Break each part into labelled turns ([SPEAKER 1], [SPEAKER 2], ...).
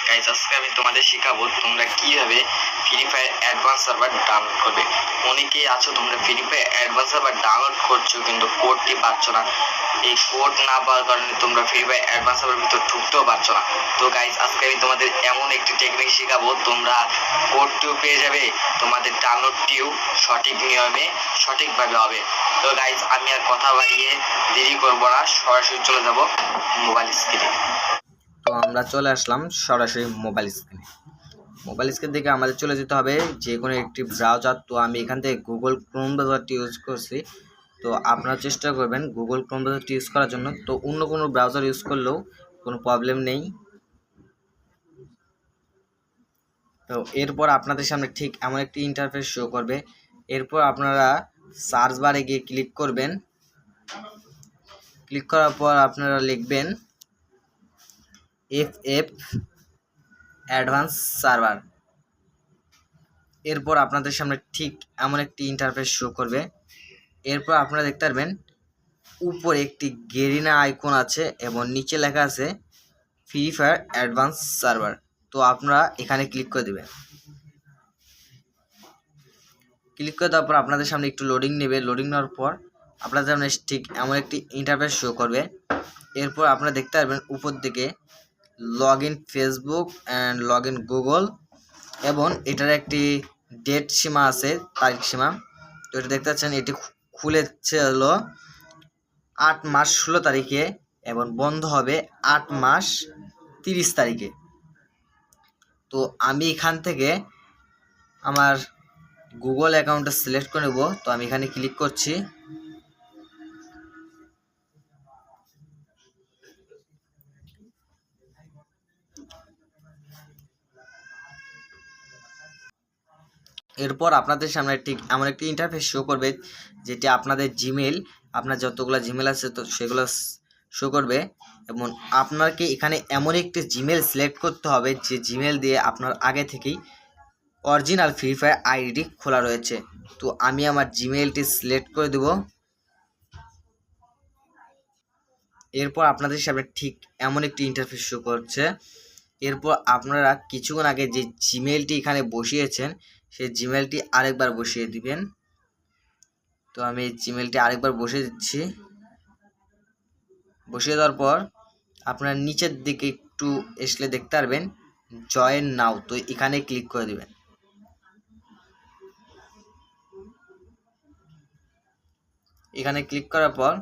[SPEAKER 1] Guys আজকে আমি তোমাদের শেখাবো তোমরা কিভাবে free fire advance server download করবে। অনেকেই আছো তোমরা free fire advance server download করছো কিন্তু কোডটি পাচ্ছ না। এই কোড না পাওয়ার কারণে তোমরা ফ্রি ফায়ার অ্যাডভান্স সার্ভার ভিতর ঢুকতেও পারছো না। তো গাইস আজকে আমি তোমাদের এমন একটি টেকনিক শেখাবো তোমরা কোডটিও পেয়ে যাবে, তোমাদের ডাউনলোডটিও সঠিক নিয়মে সঠিকভাবে হবে। তো গাইস আমি আর কথা বাড়িয়ে দেরি করবো না, সরাসরি চলে যাব মোবাইল স্ক্রিনে। তো আমরা চলে আসলাম সরাসরি মোবাইল স্ক্রিন থেকে আমাদের চলে যেতে হবে যে কোনো একটি ব্রাউজার। তো আমি এখান থেকে গুগল ক্রোম ব্রাউজারটি ইউজ করছি, তো আপনারা চেষ্টা করবেন গুগল ক্রোম ব্রাউজারটি ইউজ করার জন্য। তো অন্য কোনো ব্রাউজার ইউজ করলেও কোনো প্রবলেম নেই। তো এরপর আপনাদের সামনে ঠিক এমন একটি ইন্টারফেস শো করবে। এরপর আপনারা সার্চ বারে গিয়ে ক্লিক করবেন। ক্লিক করার পর আপনারা লিখবেন FF অ্যাডভান্স সার্ভার। এরপর আপনাদের সামনে ঠিক এমন একটি ইন্টারফেস শো করবে। এরপর আপনারা দেখতে পারবেন উপরে একটি গেরিনা আইকন আছে এবং নিচে লেখা আছে ফ্রি ফায়ার অ্যাডভান্স সার্ভার। তো আপনারা এখানে ক্লিক করে দেবেন। ক্লিক করে দেওয়ার পর আপনাদের সামনে একটু লোডিং নেবে। লোডিং নেওয়ার পর আপনাদের সামনে ঠিক এমন একটি ইন্টারফেস শো করবে। এরপর আপনারা দেখতে পারবেন উপর দিকে log in Facebook and log in Google এবং এটার একটি ডেট সীমা আছে, তারিখ সীমা। তো এটা দেখতে পাচ্ছেন এটি খুলেছে হলো 8 মাস 16 তারিখে এবং বন্ধ হবে 8 মাস 30 তারিখে। তো আমি এখান থেকে আমার গুগল অ্যাকাউন্টটা সিলেক্ট করে নেব। তো আমি এখানে ক্লিক করছি। এরপর আপনাদের সামনে ঠিক এমন একটি ইন্টারফেস শো করবে যেটি আপনাদের জিমেল, আপনার যতগুলো জিমেল আছে তো সেগুলো শো করবে এবং আপনাকে এখানে এমন একটি জিমেল সিলেক্ট করতে হবে যে জিমেল দিয়ে আপনার আগে থেকেই অরিজিনাল ফ্রি ফায়ার আইডি খোলা রয়েছে। তো আমি আমার জিমেলটি সিলেক্ট করে দেব। এরপর আপনাদের সামনে ঠিক এমন একটি ইন্টারফেস শো করছে। এরপর আপনারা কিছুক্ষণ আগে যে জিমেলটি এখানে বসিয়েছেন সেই জিমেলটি আরেকবার বসিয়ে দিবেন। তো আমি জিমেলটি আরেকবার বসিয়ে দিচ্ছি। বসিয়ে দেওয়ার পর আপনারা নিচের দিকে একটু আসলে দেখতে পারবেন জয়েন নাও। তো এখানে ক্লিক করে দিবেন। এখানে ক্লিক করার পর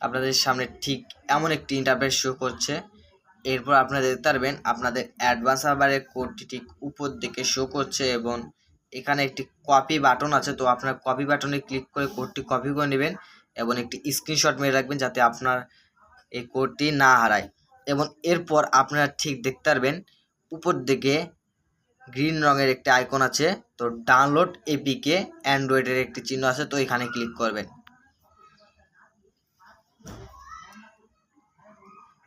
[SPEAKER 1] আপনাদের সামনে ঠিক এমন একটি ইন্টারফেস শো করছে। এরপর আপনারা দেখতে পারবেন আপনাদের অ্যাডভান্স সার্ভারের কোডটি ঠিক উপর দিকে শো করছে এবং এখানে একটি কপি বাটন আছে। তো আপনার কপি বাটনে ক্লিক করে কোডটি কপি করে নেবেন এবং একটি স্ক্রিনশট মেরে রাখবেন যাতে আপনার এই কোডটি না হারায়। এবং এরপর আপনারা ঠিক দেখতে পারবেন উপর দিকে গ্রিন রঙের একটি আইকন আছে। তো ডাউনলোড এপিকে অ্যান্ড্রয়েডের একটি চিহ্ন আছে, তো এখানে ক্লিক করবেন।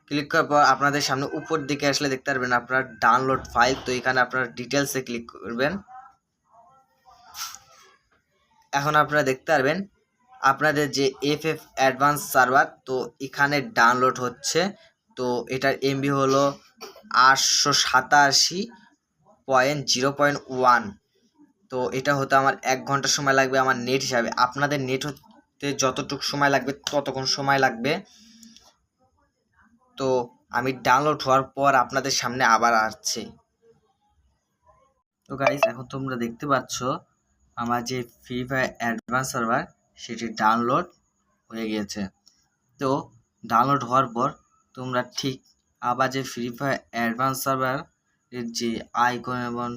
[SPEAKER 1] ক্লিক করার পর আপনাদের সামনে উপর দিকে আসলে দেখতে পারবেন আপনার ডাউনলোড ফাইল। তো এখানে আপনার ডিটেলসে ক্লিক করবেন। এখন আপনারা দেখতে পারবেন আপনাদের যে FF অ্যাডভান্স সার্ভার, তো এখানে ডাউনলোড হচ্ছে। তো এটার এমবি হলো 887.0.1। তো এটা হতে আমার 1 ঘন্টা সময় লাগবে আমার নেট হিসাবে। আপনাদের নেট হতে যতটুকু সময় লাগবে ততক্ষণ সময় লাগবে। তো আমি ডাউনলোড হওয়ার পর আপনাদের সামনে আবার আসছি। তো গাইস এখন তোমরা দেখতে পাচ্ছ আমার যে ফ্রি ফায়ার অ্যাডভান্স সার্ভার সেটি ডাউনলোড হয়ে গিয়েছে। তো ডাউনলোড হওয়ার পর তোমরা ঠিক আবার যে ফ্রি ফায়ার অ্যাডভান্স সার্ভার এর যে আইকন এবং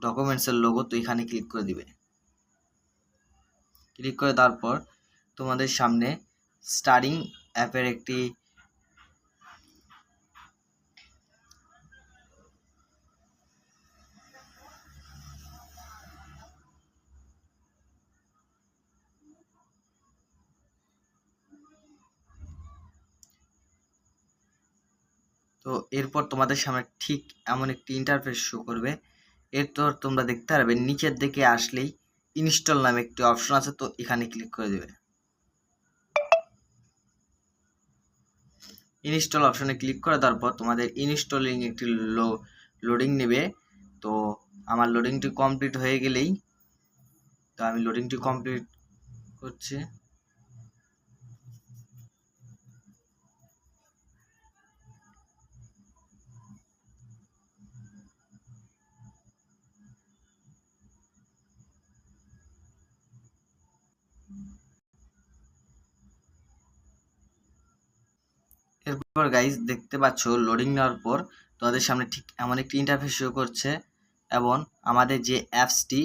[SPEAKER 1] ডকুমেন্টসের লোগো, তো এখানে ক্লিক করে দিবে। ক্লিক করে দেওয়ার পর তোমাদের সামনে স্টার্টিং অ্যাপের একটি তো এরপর তোমাদের সামনে ঠিক এমন একটি ইন্টারফেস শো করবে। এরপর তোমরা দেখতে পারবে নিচের দিকে আসলেই ইনস্টল নামে একটি অপশন আছে, তো এখানে ক্লিক করে দেবে। ইনস্টল অপশনে ক্লিক করে দেওয়ার পর তোমাদের ইনস্টলিং একটি লোডিং নেবে। তো আমার লোডিংটি কমপ্লিট হয়ে গেলেই তো আমি লোডিংটি কমপ্লিট করছি। এরপর গাইজ দেখতে পাচ্ছ লোডিং নেওয়ার পর তোমাদের সামনে ঠিক এমন একটি ইন্টারফেস শো করছে এবং আমাদের যে অ্যাপসটি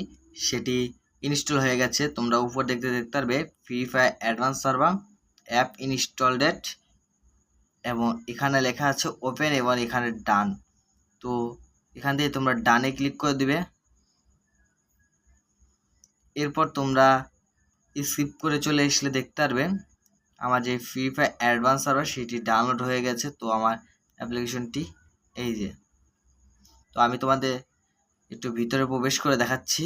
[SPEAKER 1] সেটি ইনস্টল হয়ে গেছে। তোমরা উপর দেখতে পারবে free fire advance server app installed এবং এখানে লেখা আছে ওপেন এবং এখানে ডান। তো এখান থেকে তোমরা ডানে ক্লিক করে দিবে। এরপর তোমরা স্কিপ করে চলে আসলে দেখতে পারবে আমার যে ফ্রি ফায়ার অ্যাডভান্স সার্ভার সেটি ডাউনলোড হয়ে গেছে। তো আমার অ্যাপ্লিকেশনটি এই যে, তো আমি তোমাদের একটু ভিতরে প্রবেশ করে দেখাচ্ছি।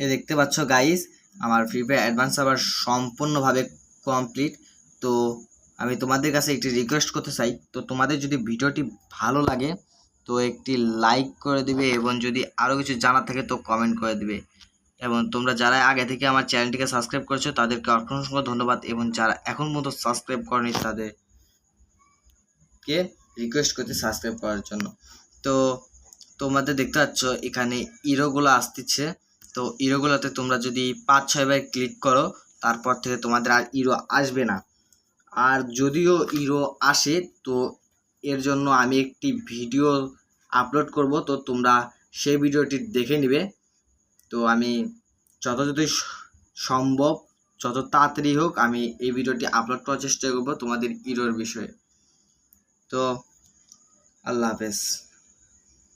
[SPEAKER 1] এই দেখতে পাচ্ছ গাইস আমার ফ্রি ফায়ার অ্যাডভান্স সার্ভার সম্পূর্ণভাবে কমপ্লিট। তো আমি তোমাদের কাছে একটি রিকোয়েস্ট করতে চাই, তো তোমাদের যদি ভিডিওটি ভালো লাগে তো একটি লাইক করে দিবে এবং যদি আরও কিছু জানার থাকে তো কমেন্ট করে দিবে। এবং তোমরা যারা আগে থেকে আমার চ্যানেলটিকে সাবস্ক্রাইব করেছো তাদেরকে অসংখ্য ধন্যবাদ এবং যারা এখন পর্যন্ত সাবস্ক্রাইব করেনি তাদেরকে রিকোয়েস্ট করতে সাবস্ক্রাইব করার জন্য। তো তোমাদের দেখতে পাচ্ছ এখানে ইরোগুলো আসতেছে। তো ইরোগুলোতে তোমরা যদি 5-6 বার ক্লিক করো তারপর থেকে তোমাদের আর ইরো আসবে না। আর যদিও ইরো আসে তো এর জন্য আমি একটি ভিডিও আপলোড করব, তো তোমরা সেই ভিডিওটি দেখে নিবে। তো আমি যত সম্ভব যত তাড়াতাড়ি হোক আমি এই ভিডিওটি আপলোড করার চেষ্টা করব তোমাদের ইরোর বিষয়ে। তো আল্লাহ হাফেজ।